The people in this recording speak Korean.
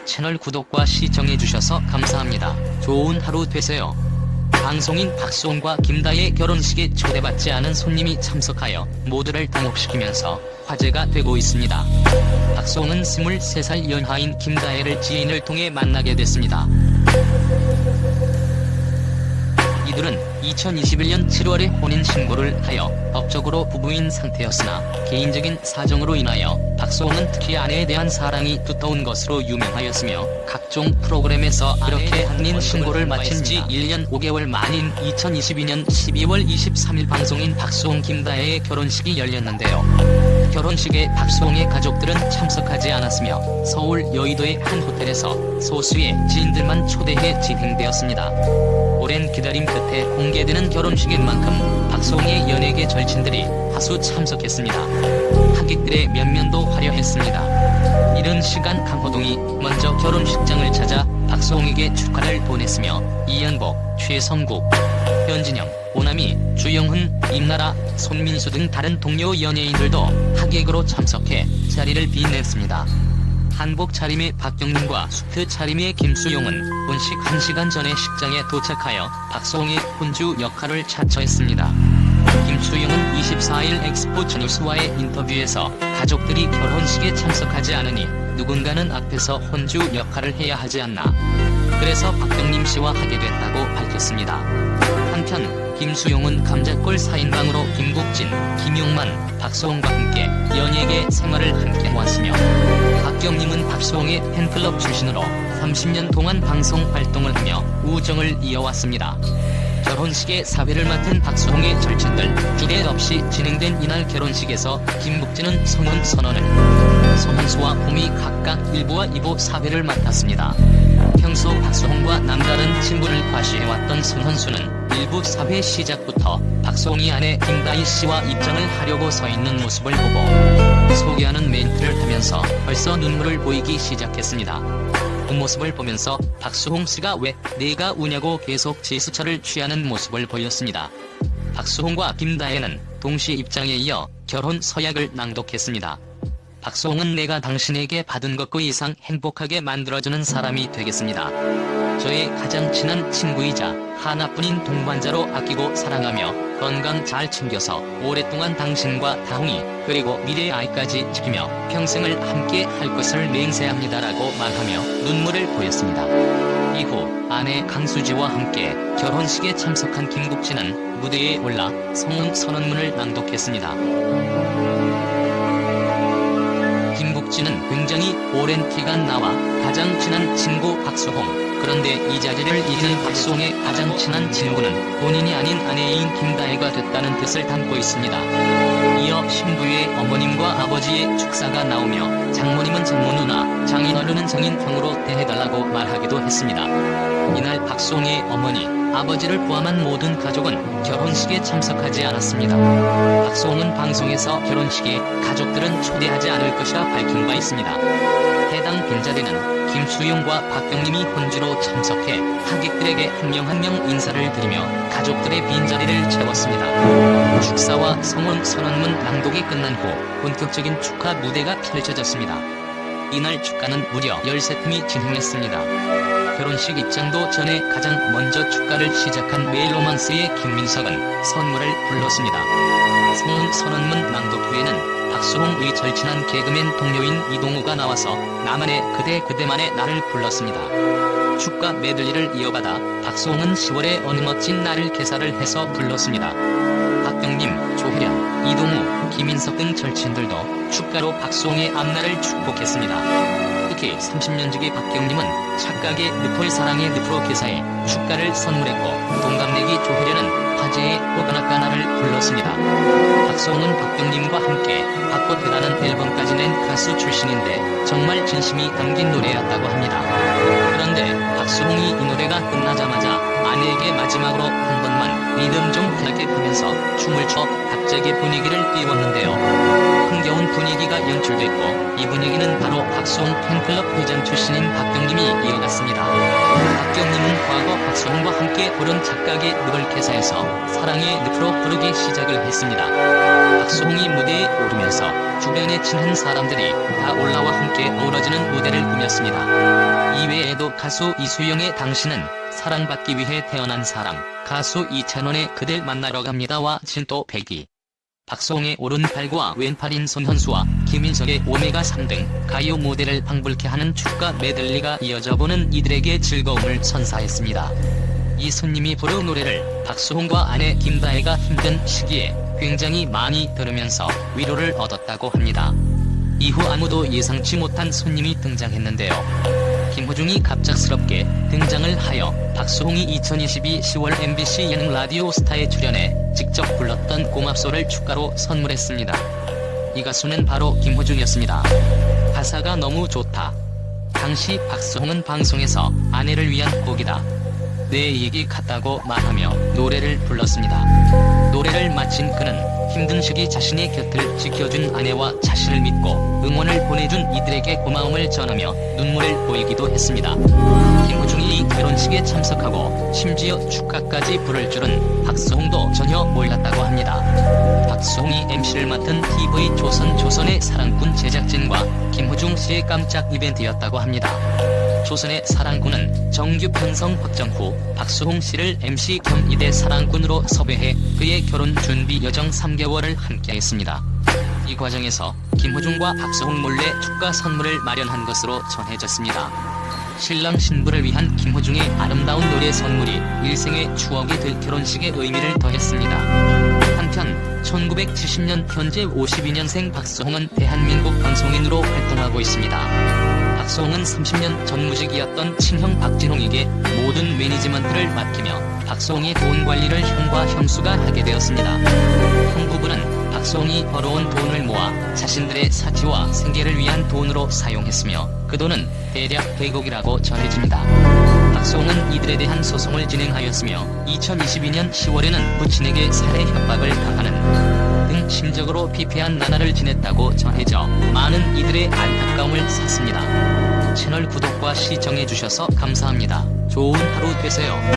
채널 구독과 시청해주셔서 감사합니다. 좋은 하루 되세요. 방송인 박수홍과 김다혜의 결혼식에 초대받지 않은 손님이 참석하여 모두를 당혹시키면서 화제가 되고 있습니다. 박수홍은 23살 연하인 김다혜를 지인을 통해 만나게 됐습니다. 이들은 2021년 7월에 혼인신고를 하여 법적으로 부부인 상태였으나 개인적인 사정으로 인하여 박수홍은 특히 아내에 대한 사랑이 두터운 것으로 유명하였으며 각종 프로그램에서 이렇게 혼인신고를 마친 지 1년 5개월 만인 2022년 12월 23일 방송인 박수홍 김다혜의 결혼식이 열렸는데요. 결혼식에 박수홍의 가족들은 참석하지 않았으며 서울 여의도의 한 호텔에서 소수의 지인들만 초대해 진행되었습니다. 오랜 기다림 끝에 공개되는 결혼식인 만큼 박수홍의 연예계 절친들이 다수 참석했습니다. 하객들의 면면도 화려했습니다. 이른 시간 강호동이 먼저 결혼식장을 찾아 박수홍에게 축하를 보냈으며 이연복, 최성국, 현진영, 오남희, 주영훈, 임나라, 손민수 등 다른 동료 연예인들도 하객으로 참석해 자리를 빛냈습니다. 한복 차림의 박경림과 수트 차림의 김수용은 본식 1시간 전에 식장에 도착하여 박수홍의 혼주 역할을 자처했습니다. 김수용은 24일 엑스포츠 뉴스와의 인터뷰에서 가족들이 결혼식에 참석하지 않으니 누군가는 앞에서 혼주 역할을 해야 하지 않나. 그래서 박경림 씨와 하게 됐다고 밝혔습니다. 한편 김수용은 감자골 4인방으로 김국진, 김용만, 박수홍과 함께 연예계 생활을 함께 해왔으며 박경림은 박수홍의 팬클럽 출신으로 30년 동안 방송 활동을 하며 우정을 이어왔습니다. 결혼식의 사회를 맡은 박수홍의 절친들 주례 없이 진행된 이날 결혼식에서 김국진은 성혼 선언을, 손은수와 봄이 각각 1부와 2부 사회를 맡았습니다. 평소 박수홍과 남다른 친분을 과시해왔던 손은수는 1부 사회 시작부터 박수홍이 아내 김다희 씨와 입장을 하려고 서 있는 모습을 보고 소개하는 멘트를 하면서 벌써 눈물을 보이기 시작했습니다. 그 모습을 보면서 박수홍 씨가 왜 내가 우냐고 계속 제스처를 취하는 모습을 보였습니다. 박수홍과 김다혜는 동시 입장에 이어 결혼 서약을 낭독했습니다. 박수홍은 내가 당신에게 받은 것 그 이상 행복하게 만들어주는 사람이 되겠습니다. 저의 가장 친한 친구이자 하나뿐인 동반자로 아끼고 사랑하며 건강 잘 챙겨서 오랫동안 당신과 다홍이 그리고 미래의 아이까지 지키며 평생을 함께 할 것을 맹세합니다라고 말하며 눈물을 보였습니다. 이후 아내 강수지와 함께 결혼식에 참석한 김국진은 무대에 올라 성혼 선언문을 낭독했습니다. 김국진은 굉장히 오랜 기간 나와 가장 친한 친구 박수홍, 그런데 이 자리를 이은 박수홍의 가장 친한 친구는 본인이 아닌 아내인 김다혜가 됐다는 뜻을 담고 있습니다. 이어 신부의 어머님과 아버지의 축사가 나오며 장모님은 장모 누나, 장인어른은 장인형으로 대해달라고 말하기도 했습니다. 이날 박수홍의 어머니, 아버지를 포함한 모든 가족은 결혼식에 참석하지 않았습니다. 박수홍은 방송에서 결혼식에 가족들은 초대하지 않을 것이라 밝힌 바 있습니다. 해당 빈자리는 김수용과 박경림이 혼주로 참석해 하객들에게 한 명 한 명 인사를 드리며 가족들의 빈자리를 채웠습니다. 축사와 성혼 선언문 낭독이 끝난 후 본격적인 축하 무대가 펼쳐졌습니다. 이날 축가는 무려 13팀이 진행했습니다. 결혼식 입장도 전에 가장 먼저 축가를 시작한 메일로망스의 김민석은 선물을 불렀습니다. 성혼 선언문 낭독 후에는 박수홍의 절친한 개그맨 동료인 이동우가 나와서 나만의 그대 그대만의 나를 불렀습니다. 축가 메들리를 이어받아 박수홍은 10월의 어느 멋진 날을 개사를 해서 불렀습니다. 박경림, 조혜련, 이동우, 김인석 등 절친들도 축가로 박수홍의 앞날을 축복했습니다. 특히 30년지기 박경림은 착각의 늪을 사랑의 늪으로 개사해 축가를 선물했고 동갑내기 조혜련은 화제의 오가나까나를 불렀습니다. 박수홍은 박경림과 함께 박꽃이라는 앨범까지 낸 가수 출신인데 정말 진심이 담긴 노래였다고 합니다. 그런데 박수홍이 이 노래가 끝나자마자 아내에게 마지막으로 한 번만 리듬 좀 하게 하면서 춤을 춰 갑자기 분위기를 띄웠는데요. 흥겨운 분위기가 연출됐고 이 분위기는 바로 박수홍 팬클럽 회장 출신인 박경림이 이어갔습니다. 박경림은 과거 박수홍과 함께 부른 착각의 늪을 개사해서 사랑의 늪으로 부르기 시작을 했습니다. 박수홍이 무대에 오르면서 주변에 친한 사람들이 다 올라와 함께 어우러지는 무대를 꾸몄습니다. 이외에도 가수 이수영의 당신은 사랑받기 위해 태어난 사람, 가수 이찬원의 그댈 만나러 갑니다와 진또 백이, 박수홍의 오른팔과 왼팔인 손현수와 김인석의 오메가3 등 가요 무대를 방불케 하는 축가 메들리가 이어져 보는 이들에게 즐거움을 선사했습니다. 이 손님이 부른 노래를 박수홍과 아내 김다혜가 힘든 시기에 굉장히 많이 들으면서 위로를 얻었다고 합니다. 이후 아무도 예상치 못한 손님이 등장했는데요. 김호중이 갑작스럽게 등장을 하여 박수홍이 2022 10월 MBC 예능 라디오 스타에 출연해 직접 불렀던 고맙소를 축가로 선물했습니다. 이 가수는 바로 김호중이었습니다. 가사가 너무 좋다. 당시 박수홍은 방송에서 아내를 위한 곡이다. 내 얘기 같다고 말하며 노래를 불렀습니다. 노래를 마친 그는 힘든 시기 자신의 곁을 지켜준 아내와 자신을 믿고 응원을 보내준 이들에게 고마움을 전하며 눈물을 보이기도 했습니다. 김호중이 이 결혼식에 참석하고 심지어 축가까지 부를 줄은 박수홍도 전혀 몰랐다고 합니다. 박수홍이 MC를 맡은 TV조선의 사랑꾼 제작진과 김호중 씨의 깜짝 이벤트였다고 합니다. 조선의 사랑꾼은 정규 편성 확정 후 박수홍 씨를 MC 겸 2대 사랑꾼으로 섭외해 그의 결혼 준비 여정 3개월을 함께했습니다. 이 과정에서 김호중과 박수홍 몰래 축가 선물을 마련한 것으로 전해졌습니다. 신랑 신부를 위한 김호중의 아름다운 노래 선물이 일생의 추억이 될 결혼식의 의미를 더했습니다. 한편 1970년 현재 52년생 박수홍은 대한민국 방송인으로 활동하고 있습니다. 박수홍은 30년 전무직이었던 친형 박진홍에게 모든 매니지먼트를 맡기며 박수홍의 돈 관리를 형과 형수가 하게 되었습니다. 형 부부는 박수홍이 벌어온 돈을 모아 자신들의 사치와 생계를 위한 돈으로 사용했으며 그 돈은 대략 100억이라고 전해집니다. 박수홍은 이들에 대한 소송을 진행하였으며 2022년 10월에는 부친에게 살해 협박을 당하는 등 심적으로 피폐한 나날을 지냈다고 전해져 많은 이들의 안타까움을 샀습니다. 채널 구독과 시청해주셔서 감사합니다. 좋은 하루 되세요.